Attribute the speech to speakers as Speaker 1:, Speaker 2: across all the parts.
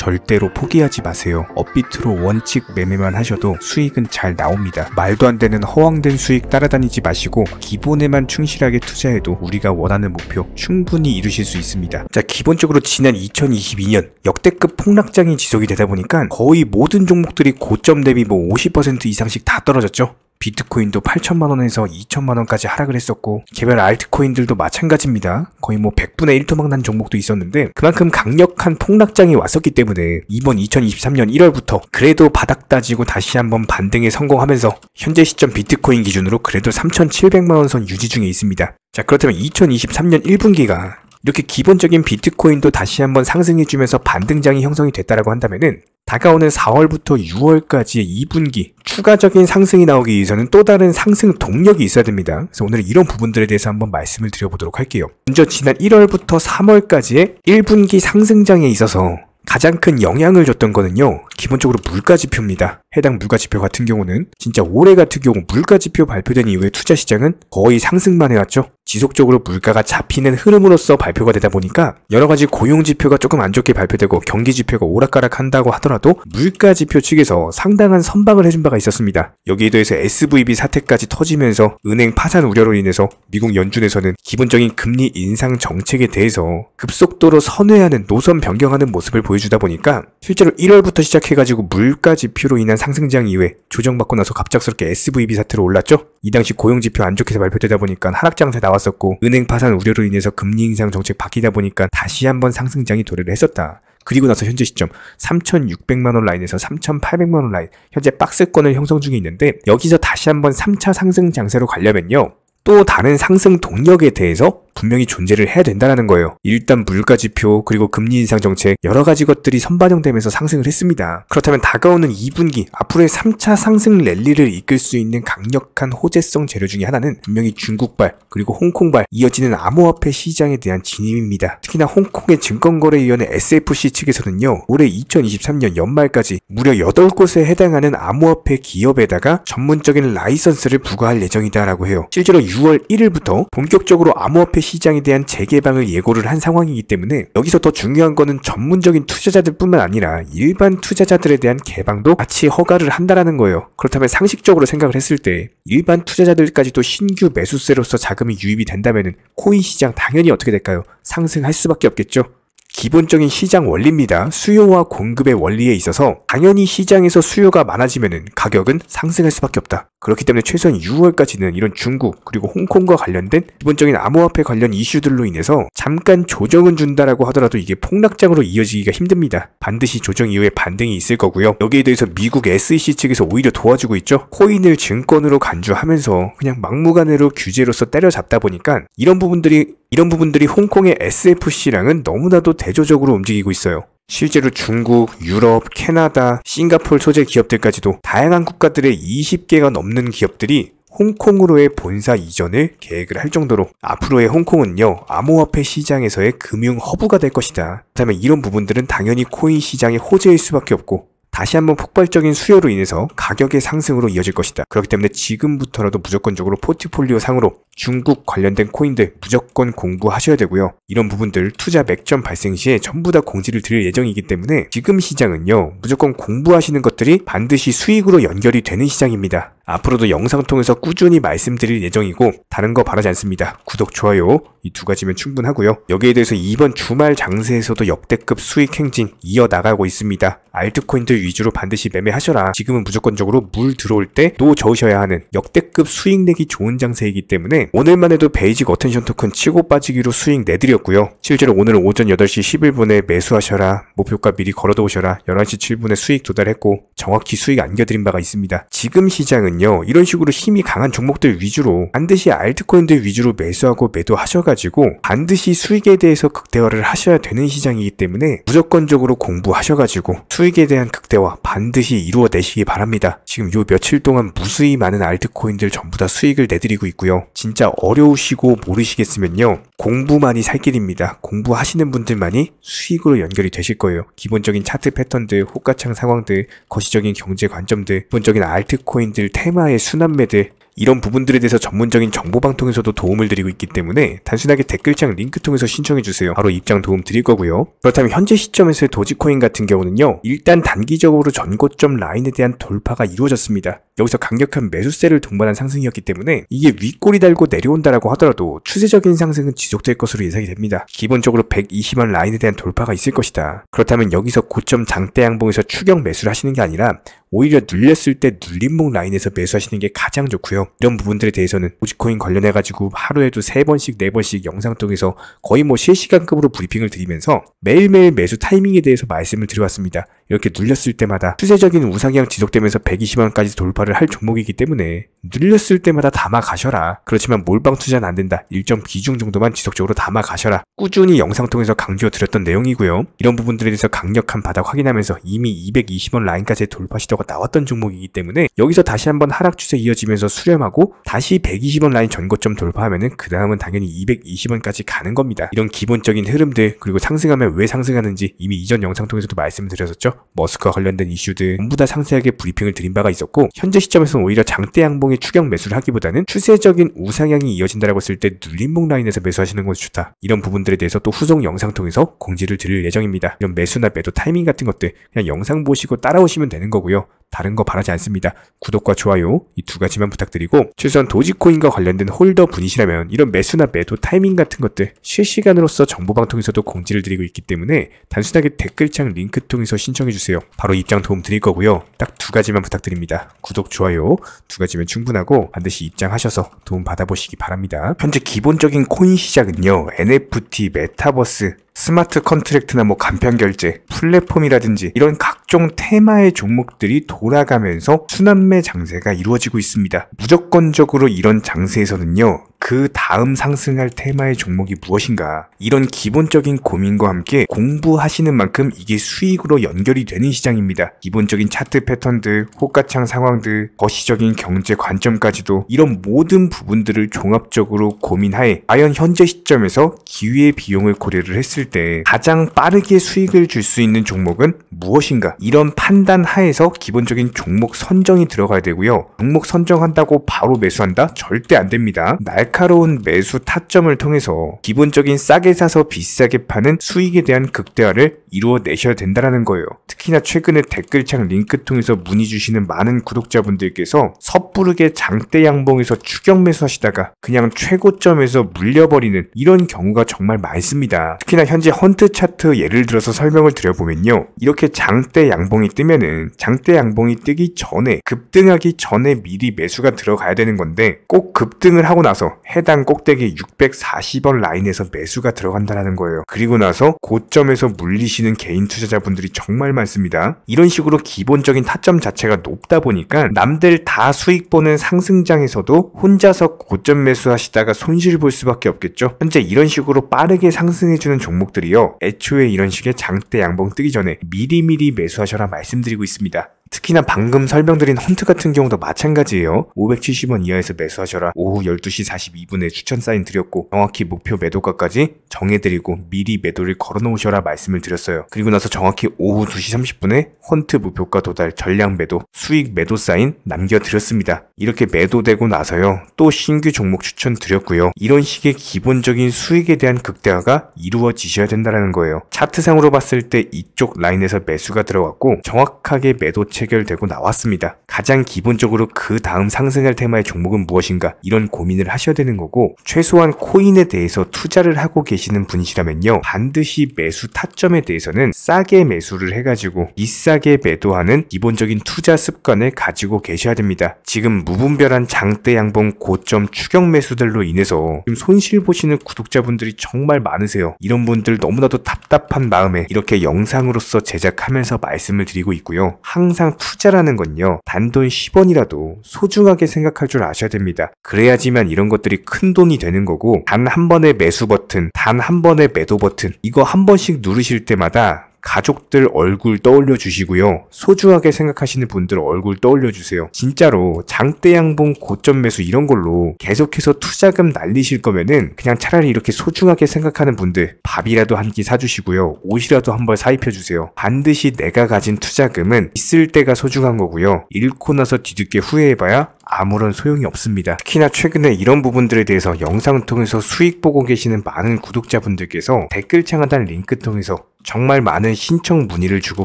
Speaker 1: 절대로 포기하지 마세요. 업비트로 원칙 매매만 하셔도 수익은 잘 나옵니다. 말도 안 되는 허황된 수익 따라다니지 마시고 기본에만 충실하게 투자해도 우리가 원하는 목표 충분히 이루실 수 있습니다. 자, 기본적으로 지난 2022년 역대급 폭락장이 지속이 되다 보니까 거의 모든 종목들이 고점 대비 50% 이상씩 다 떨어졌죠. 비트코인도 8천만원에서 2천만원까지 하락을 했었고 개별 알트코인들도 마찬가지입니다. 거의 100분의 1토막 난 종목도 있었는데 그만큼 강력한 폭락장이 왔었기 때문에 이번 2023년 1월부터 그래도 바닥 따지고 다시 한번 반등에 성공하면서 현재 시점 비트코인 기준으로 그래도 3,700만원 선 유지 중에 있습니다. 자, 그렇다면 2023년 1분기가 이렇게 기본적인 비트코인도 다시 한번 상승해주면서 반등장이 형성이 됐다라고 한다면은 다가오는 4월부터 6월까지의 2분기 추가적인 상승이 나오기 위해서는 또 다른 상승 동력이 있어야 됩니다. 그래서 오늘은 이런 부분들에 대해서 한번 말씀을 드려보도록 할게요. 먼저 지난 1월부터 3월까지의 1분기 상승장에 있어서 가장 큰 영향을 줬던 거는요, 기본적으로 물가지표입니다. 해당 물가지표 같은 경우는 진짜 올해 같은 경우 물가지표 발표된 이후에 투자시장은 거의 상승만 해왔죠. 지속적으로 물가가 잡히는 흐름으로서 발표가 되다 보니까 여러가지 고용지표가 조금 안 좋게 발표되고 경기지표가 오락가락한다고 하더라도 물가지표 측에서 상당한 선방을 해준 바가 있었습니다. 여기에 더해서 SVB 사태까지 터지면서 은행 파산 우려로 인해서 미국 연준에서는 기본적인 금리 인상 정책에 대해서 급속도로 선회하는 노선 변경하는 모습을 보여주다 보니까 실제로 1월부터 시작해가지고 물가지표로 인한 상승장 이후에 조정받고 나서 갑작스럽게 SVB 사태로 올랐죠. 이 당시 고용지표 안 좋게 발표되다 보니까 하락장세 나왔었고 은행 파산 우려로 인해서 금리 인상 정책 바뀌다 보니까 다시 한번 상승장이 도래를 했었다. 그리고 나서 현재 시점 3,600만원 라인에서 3,800만원 라인 현재 박스권을 형성 중에 있는데 여기서 다시 한번 3차 상승 장세로 가려면요, 또 다른 상승 동력에 대해서 분명히 존재를 해야 된다는 거예요. 일단 물가지표 그리고 금리 인상 정책 여러 가지 것들이 선반영되면서 상승을 했습니다. 그렇다면 다가오는 2분기 앞으로의 3차 상승 랠리를 이끌 수 있는 강력한 호재성 재료 중에 하나는 분명히 중국발 그리고 홍콩발 이어지는 암호화폐 시장에 대한 진입입니다. 특히나 홍콩의 증권거래위원회 SFC 측에서는요, 올해 2023년 연말까지 무려 8곳에 해당하는 암호화폐 기업에다가 전문적인 라이선스를 부과할 예정이다라고 해요. 실제로 6월 1일부터 본격적으로 암호화폐 시장에 대한 재개방을 예고를 한 상황이기 때문에 여기서 더 중요한 거는 전문적인 투자자들 뿐만 아니라 일반 투자자들에 대한 개방도 같이 허가를 한다라는 거예요. 그렇다면 상식적으로 생각을 했을 때 일반 투자자들까지도 신규 매수세로서 자금이 유입이 된다면 코인 시장 당연히 어떻게 될까요? 상승할 수밖에 없겠죠. 기본적인 시장 원리입니다. 수요와 공급의 원리에 있어서 당연히 시장에서 수요가 많아지면 가격은 상승할 수밖에 없다. 그렇기 때문에 최소한 6월까지는 이런 중국 그리고 홍콩과 관련된 기본적인 암호화폐 관련 이슈들로 인해서 잠깐 조정은 준다라고 하더라도 이게 폭락장으로 이어지기가 힘듭니다. 반드시 조정 이후에 반등이 있을 거고요. 여기에 대해서 미국 SEC 측에서 오히려 도와주고 있죠. 코인을 증권으로 간주하면서 그냥 막무가내로 규제로서 때려잡다 보니까 이런 부분들이 홍콩의 SFC랑은 너무나도 대조적으로 움직이고 있어요. 실제로 중국, 유럽, 캐나다, 싱가포르 소재 기업들까지도 다양한 국가들의 20개가 넘는 기업들이 홍콩으로의 본사 이전을 계획을 할 정도로 앞으로의 홍콩은요, 암호화폐 시장에서의 금융 허브가 될 것이다. 그렇다면 이런 부분들은 당연히 코인 시장의 호재일 수밖에 없고 다시 한번 폭발적인 수요로 인해서 가격의 상승으로 이어질 것이다. 그렇기 때문에 지금부터라도 무조건적으로 포트폴리오 상으로 중국 관련된 코인들 무조건 공부하셔야 되고요. 이런 부분들 투자 맥점 발생 시에 전부 다 공지를 드릴 예정이기 때문에 지금 시장은요, 무조건 공부하시는 것들이 반드시 수익으로 연결이 되는 시장입니다. 앞으로도 영상 통해서 꾸준히 말씀드릴 예정이고 다른 거 바라지 않습니다. 구독, 좋아요 이 두 가지면 충분하고요. 여기에 대해서 이번 주말 장세에서도 역대급 수익 행진 이어나가고 있습니다. 알트코인들 위주로 반드시 매매하셔라. 지금은 무조건적으로 물 들어올 때 또 저으셔야 하는 역대급 수익 내기 좋은 장세이기 때문에 오늘만 해도 베이직 어텐션 토큰 치고 빠지기로 수익 내드렸고요. 실제로 오늘 오전 8시 11분에 매수하셔라, 목표가 미리 걸어두셔라, 11시 7분에 수익 도달했고 정확히 수익 안겨드린 바가 있습니다. 지금 시장은요, 이런 식으로 힘이 강한 종목들 위주로 반드시 알트코인들 위주로 매수하고 매도하셔가지고 반드시 수익에 대해서 극대화를 하셔야 되는 시장이기 때문에 무조건적으로 공부하셔가지고 수익에 대한 극대화 반드시 이루어내시기 바랍니다. 지금 요 며칠 동안 무수히 많은 알트코인들 전부 다 수익을 내드리고 있고요. 진짜 어려우시고 모르시겠으면요, 공부만이 살 길입니다. 공부하시는 분들만이 수익으로 연결이 되실 거예요. 기본적인 차트 패턴들, 호가창 상황들, 거시적인 경제 관점들, 기본적인 알트코인들 테마의 순환매들 이런 부분들에 대해서 전문적인 정보방통에서도 도움을 드리고 있기 때문에 단순하게 댓글창 링크 통해서 신청해주세요. 바로 입장 도움 드릴 거고요. 그렇다면 현재 시점에서의 도지코인 같은 경우는요, 일단 단기적으로 전고점 라인에 대한 돌파가 이루어졌습니다. 여기서 강력한 매수세를 동반한 상승이었기 때문에 이게 윗꼬리 달고 내려온다라고 하더라도 추세적인 상승은 지속될 것으로 예상이 됩니다. 기본적으로 120원 라인에 대한 돌파가 있을 것이다. 그렇다면 여기서 고점 장대 양봉에서 추격 매수를 하시는 게 아니라 오히려 눌렸을 때 눌림목 라인에서 매수하시는 게 가장 좋고요. 이런 부분들에 대해서는 도지코인 관련해가지고 하루에도 3번씩 4번씩 영상 통해서 거의 실시간급으로 브리핑을 드리면서 매일매일 매수 타이밍에 대해서 말씀을 드려왔습니다. 이렇게 눌렸을 때마다 추세적인 우상향 지속되면서 120원까지 돌파를 할 종목이기 때문에 눌렸을 때마다 담아 가셔라. 그렇지만 몰빵 투자는 안 된다. 일정 비중 정도만 지속적으로 담아 가셔라. 꾸준히 영상 통해서 강조해 드렸던 내용이고요. 이런 부분들에 대해서 강력한 바닥 확인하면서 이미 220원 라인까지 돌파 시도가 나왔던 종목이기 때문에 여기서 다시 한번 하락 추세 이어지면서 수렴하고 다시 120원 라인 전고점 돌파하면은 그 다음은 당연히 220원까지 가는 겁니다. 이런 기본적인 흐름들, 그리고 상승하면 왜 상승하는지 이미 이전 영상 통해서도 말씀을 드렸었죠. 머스크와 관련된 이슈들 전부 다 상세하게 브리핑을 드린 바가 있었고, 현재 시점에서는 오히려 장대 양봉의 추격 매수를 하기보다는 추세적인 우상향이 이어진다라고 했을 때 눌림목 라인에서 매수하시는 것이 좋다. 이런 부분들에 대해서 또 후속 영상 통해서 공지를 드릴 예정입니다. 이런 매수나 매도 타이밍 같은 것들 그냥 영상 보시고 따라오시면 되는 거고요. 다른 거 바라지 않습니다. 구독과 좋아요 이 두 가지만 부탁드리고, 최소한 도지코인과 관련된 홀더 분이시라면 이런 매수나 매도 타이밍 같은 것들 실시간으로서 정보방통에서도 공지를 드리고 있기 때문에 단순하게 댓글창 링크 통해서 신청해주세요. 바로 입장 도움 드릴 거고요. 딱 두 가지만 부탁드립니다. 구독, 좋아요 두 가지면 충분하고 반드시 입장하셔서 도움 받아보시기 바랍니다. 현재 기본적인 코인 시장은요, NFT, 메타버스, 스마트 컨트랙트나 간편결제, 플랫폼이라든지 이런 각종 테마의 종목들이 돌아가면서 순환매 장세가 이루어지고 있습니다. 무조건적으로 이런 장세에서는요, 그 다음 상승할 테마의 종목이 무엇인가, 이런 기본적인 고민과 함께 공부하시는 만큼 이게 수익으로 연결이 되는 시장입니다. 기본적인 차트 패턴들, 호가창 상황들, 거시적인 경제 관점까지도 이런 모든 부분들을 종합적으로 고민하에 과연 현재 시점에서 기회의 비용을 고려를 했을 때 가장 빠르게 수익을 줄 수 있는 종목은 무엇인가, 이런 판단 하에서 기본적인 종목 선정이 들어가야 되고요. 종목 선정한다고 바로 매수한다? 절대 안 됩니다. 날카로운 매수 타점을 통해서 기본적인 싸게 사서 비싸게 파는 수익에 대한 극대화를 이루어내셔야 된다는 거예요. 특히나 최근에 댓글창 링크 통해서 문의 주시는 많은 구독자분들께서 섣부르게 장대 양봉에서 추격 매수하시다가 그냥 최고점에서 물려버리는 이런 경우가 정말 많습니다. 특히나 현재 헌트 차트 예를 들어서 설명을 드려보면요, 이렇게 장대 양봉이 뜨면은 장대 양봉이 뜨기 전에, 급등하기 전에 미리 매수가 들어가야 되는 건데 꼭 급등을 하고 나서 해당 꼭대기 640원 라인에서 매수가 들어간다는 거예요. 그리고 나서 고점에서 물리시는 개인 투자자분들이 정말 많습니다. 이런 식으로 기본적인 타점 자체가 높다 보니까 남들 다 수익 보는 상승장에서도 혼자서 고점 매수하시다가 손실 볼 수밖에 없겠죠. 현재 이런 식으로 빠르게 상승해주는 종목들이요, 애초에 이런 식의 장대 양봉 뜨기 전에 미리미리 매수하셔라 말씀드리고 있습니다. 특히나 방금 설명드린 헌트 같은 경우도 마찬가지예요. 570원 이하에서 매수하셔라. 오후 12시 42분에 추천 사인 드렸고 정확히 목표 매도가까지 정해드리고 미리 매도를 걸어놓으셔라 말씀을 드렸어요. 그리고 나서 정확히 오후 2시 30분에 헌트 목표가 도달, 전량 매도, 수익 매도 사인 남겨드렸습니다. 이렇게 매도되고 나서요, 또 신규 종목 추천 드렸고요. 이런 식의 기본적인 수익에 대한 극대화가 이루어지셔야 된다는 거예요. 차트상으로 봤을 때 이쪽 라인에서 매수가 들어갔고 정확하게 매도 체결되고 나왔습니다. 가장 기본적으로 그 다음 상승할 테마의 종목은 무엇인가, 이런 고민을 하셔야 되는 거고, 최소한 코인에 대해서 투자를 하고 계시는 분이시라면요, 반드시 매수 타점에 대해서는 싸게 매수를 해가지고 비싸게 매도하는 기본적인 투자 습관을 가지고 계셔야 됩니다. 지금 무분별한 장대 양봉 고점 추격 매수들로 인해서 지금 손실 보시는 구독자분들이 정말 많으세요. 이런 분들 너무나도 답답한 마음에 이렇게 영상으로서 제작하면서 말씀을 드리고 있고요. 항상 투자라는 건요, 단돈 10원이라도 소중하게 생각할 줄 아셔야 됩니다. 그래야지만 이런 것들이 큰 돈이 되는 거고, 단 한 번의 매수 버튼, 단 한 번의 매도 버튼, 이거 한 번씩 누르실 때마다 가족들 얼굴 떠올려 주시고요, 소중하게 생각하시는 분들 얼굴 떠올려 주세요. 진짜로 장대 양봉 고점 매수 이런 걸로 계속해서 투자금 날리실 거면은 그냥 차라리 이렇게 소중하게 생각하는 분들 밥이라도 한 끼 사주시고요, 옷이라도 한 벌 사입혀 주세요. 반드시 내가 가진 투자금은 있을 때가 소중한 거고요, 잃고 나서 뒤늦게 후회해봐야 아무런 소용이 없습니다. 특히나 최근에 이런 부분들에 대해서 영상을 통해서 수익 보고 계시는 많은 구독자분들께서 댓글창 하단 링크 통해서 정말 많은 신청 문의를 주고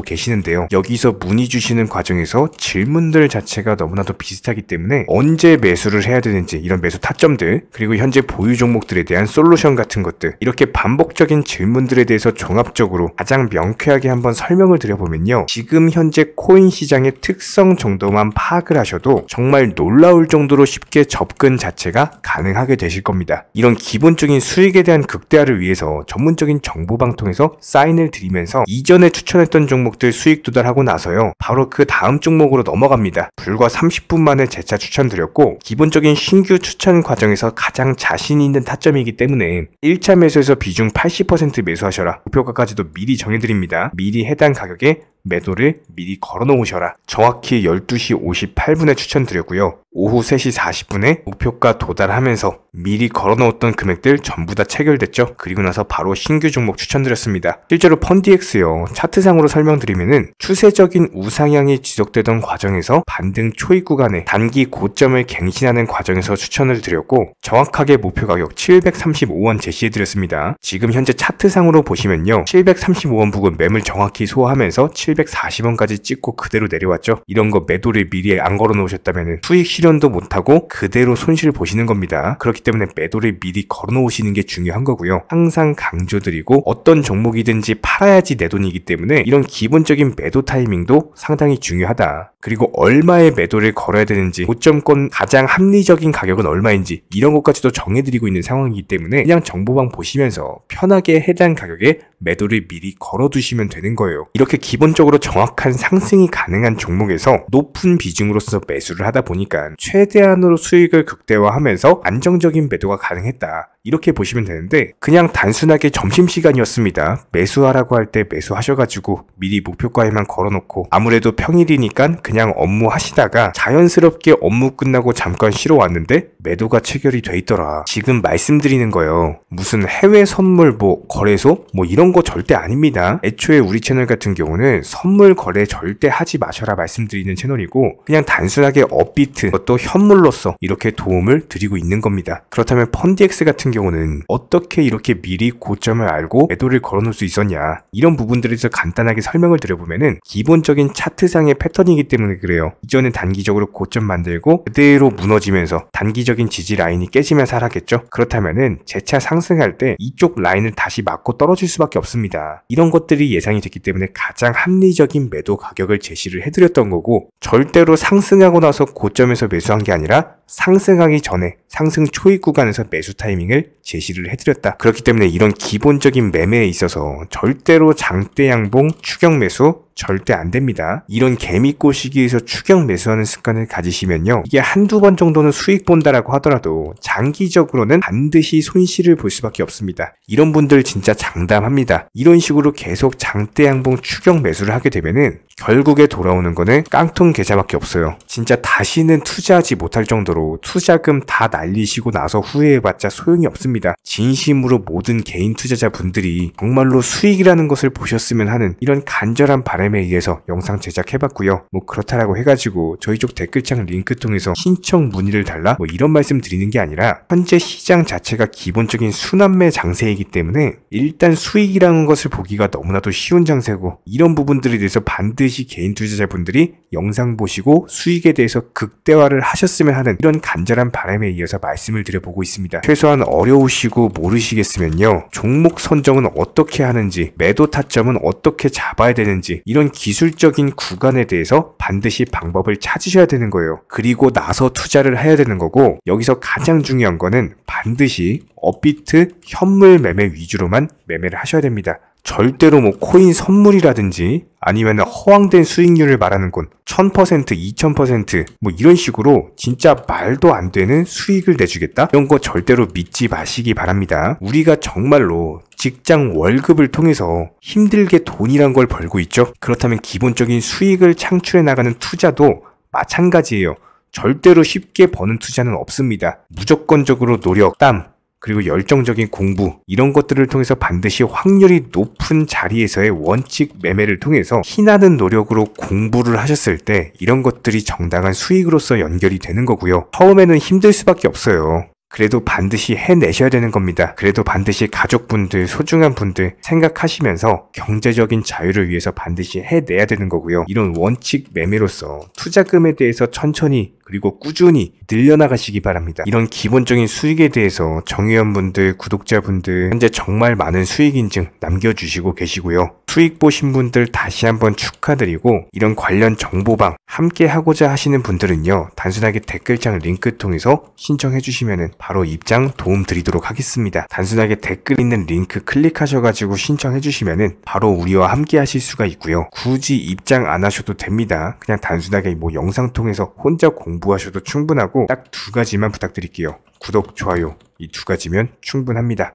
Speaker 1: 계시는데요. 여기서 문의 주시는 과정에서 질문들 자체가 너무나도 비슷하기 때문에 언제 매수를 해야 되는지 이런 매수 타점들, 그리고 현재 보유 종목들에 대한 솔루션 같은 것들, 이렇게 반복적인 질문들에 대해서 종합적으로 가장 명쾌하게 한번 설명을 드려보면요. 지금 현재 코인 시장의 특성 정도만 파악을 하셔도 정말 놀라울 정도로 쉽게 접근 자체가 가능하게 되실 겁니다. 이런 기본적인 수익에 대한 극대화를 위해서 전문적인 정보방 통해서 사인을 드리면서 이전에 추천했던 종목들 수익 도달하고 나서요, 바로 그 다음 종목으로 넘어갑니다. 불과 30분 만에 재차 추천드렸고, 기본적인 신규 추천 과정에서 가장 자신 있는 타점이기 때문에 1차 매수에서 비중 80% 매수하셔라, 목표가까지도 미리 정해드립니다. 미리 해당 가격에 매도를 미리 걸어 놓으셔라. 정확히 12시 58분에 추천드렸고요. 오후 3시 40분에 목표가 도달하면서 미리 걸어 놓았던 금액들 전부 다 체결됐죠. 그리고 나서 바로 신규 종목 추천드렸습니다. 실제로 펀디엑스요, 차트상으로 설명드리면은 추세적인 우상향이 지속되던 과정에서 반등 초입 구간에 단기 고점을 갱신하는 과정에서 추천을 드렸고, 정확하게 목표 가격 735원 제시해드렸습니다. 지금 현재 차트상으로 보시면요, 735원 부근 매물 정확히 소화하면서 740원까지 찍고 그대로 내려왔죠. 이런 거 매도를 미리 안 걸어 놓으셨다면 수익 실현도 못하고 그대로 손실 보시는 겁니다. 그렇기 때문에 매도를 미리 걸어 놓으시는 게 중요한 거고요. 항상 강조드리고, 어떤 종목이든지 팔아야지 내 돈이기 때문에 이런 기본적인 매도 타이밍도 상당히 중요하다. 그리고 얼마의 매도를 걸어야 되는지, 고점권 가장 합리적인 가격은 얼마인지 이런 것까지도 정해드리고 있는 상황이기 때문에 그냥 정보방 보시면서 편하게 해당 가격에 매도를 미리 걸어두시면 되는 거예요. 이렇게 기본적으로 정확한 상승이 가능한 종목에서 높은 비중으로서 매수를 하다 보니까 최대한으로 수익을 극대화하면서 안정적인 매도가 가능했다, 이렇게 보시면 되는데, 그냥 단순하게 점심시간이었습니다, 매수하라고 할 때 매수하셔가지고 미리 목표가에만 걸어놓고 아무래도 평일이니까 그냥 업무 하시다가 자연스럽게 업무 끝나고 잠깐 쉬러 왔는데 매도가 체결이 돼 있더라. 지금 말씀드리는 거예요, 무슨 해외 선물 거래소 이런 거 절대 아닙니다. 애초에 우리 채널 같은 경우는 선물 거래 절대 하지 마셔라 말씀드리는 채널이고, 그냥 단순하게 업비트, 그것도 현물로서 이렇게 도움을 드리고 있는 겁니다. 그렇다면 펀디엑스 같은 경우는 어떻게 이렇게 미리 고점을 알고 매도를 걸어놓을 수 있었냐, 이런 부분들에 대해서 간단하게 설명을 드려보면은 기본적인 차트상의 패턴이기 때문에 그래요. 이전에 단기적으로 고점 만들고 그대로 무너지면서 단기적인 지지 라인이 깨지면서 하락했죠. 그렇다면은 재차 상승할 때 이쪽 라인을 다시 맞고 떨어질 수밖에 없습니다. 이런 것들이 예상이 됐기 때문에 가장 합리적인 매도 가격을 제시를 해드렸던 거고, 절대로 상승하고 나서 고점에서 매수한 게 아니라 상승하기 전에 상승 초입 구간에서 매수 타이밍을 제시를 해드렸다. 그렇기 때문에 이런 기본적인 매매에 있어서 절대로 장대 양봉 추격 매수 절대 안 됩니다. 이런 개미꽃 시기에서 추격 매수하는 습관을 가지시면요, 이게 한두 번 정도는 수익 본다라고 하더라도 장기적으로는 반드시 손실을 볼 수밖에 없습니다. 이런 분들 진짜 장담합니다. 이런 식으로 계속 장대 양봉 추격 매수를 하게 되면은 결국에 돌아오는 거는 깡통 계좌밖에 없어요. 진짜 다시는 투자하지 못할 정도로 투자금 다 날리시고 나서 후회해봤자 소용이 없습니다. 진심으로 모든 개인 투자자분들이 정말로 수익이라는 것을 보셨으면 하는 이런 간절한 바람에 의해서 영상 제작해봤고요. 그렇다라고 해가지고 저희 쪽 댓글창 링크 통해서 신청 문의를 달라 이런 말씀 드리는 게 아니라, 현재 시장 자체가 기본적인 순환매 장세이기 때문에 일단 수익이라는 것을 보기가 너무나도 쉬운 장세고, 이런 부분들에 대해서 반드시 개인 투자자분들이 영상 보시고 수익에 대해서 극대화를 하셨으면 하는 이런 간절한 바람에 이어서 말씀을 드려보고 있습니다. 최소한 어려우시고 모르시겠으면요, 종목 선정은 어떻게 하는지, 매도 타점은 어떻게 잡아야 되는지, 이런 기술적인 구간에 대해서 반드시 방법을 찾으셔야 되는 거예요. 그리고 나서 투자를 해야 되는 거고, 여기서 가장 중요한 거는 반드시 업비트 현물 매매 위주로만 매매를 하셔야 됩니다. 절대로 코인 선물이라든지 아니면 허황된 수익률을 말하는 건 1000%, 2000% 이런 식으로 진짜 말도 안 되는 수익을 내주겠다? 이런 거 절대로 믿지 마시기 바랍니다. 우리가 정말로 직장 월급을 통해서 힘들게 돈이란 걸 벌고 있죠. 그렇다면 기본적인 수익을 창출해 나가는 투자도 마찬가지예요. 절대로 쉽게 버는 투자는 없습니다. 무조건적으로 노력, 땀, 그리고 열정적인 공부 이런 것들을 통해서 반드시 확률이 높은 자리에서의 원칙 매매를 통해서 피나는 노력으로 공부를 하셨을 때 이런 것들이 정당한 수익으로서 연결이 되는 거고요. 처음에는 힘들 수밖에 없어요. 그래도 반드시 해내셔야 되는 겁니다. 그래도 반드시 가족분들, 소중한 분들 생각하시면서 경제적인 자유를 위해서 반드시 해내야 되는 거고요. 이런 원칙 매매로서 투자금에 대해서 천천히 그리고 꾸준히 늘려나가시기 바랍니다. 이런 기본적인 수익에 대해서 정의원분들, 구독자분들 현재 정말 많은 수익 인증 남겨주시고 계시고요. 수익 보신 분들 다시 한번 축하드리고 이런 관련 정보방 함께 하고자 하시는 분들은요. 단순하게 댓글창 링크 통해서 신청해 주시면 바로 입장 도움 드리도록 하겠습니다. 단순하게 댓글 있는 링크 클릭하셔가지고 신청해 주시면 바로 우리와 함께 하실 수가 있고요. 굳이 입장 안 하셔도 됩니다. 그냥 단순하게 뭐 영상 통해서 혼자 공부하셔도 충분하고 딱 두 가지만 부탁드릴게요. 구독, 좋아요 이 두 가지면 충분합니다.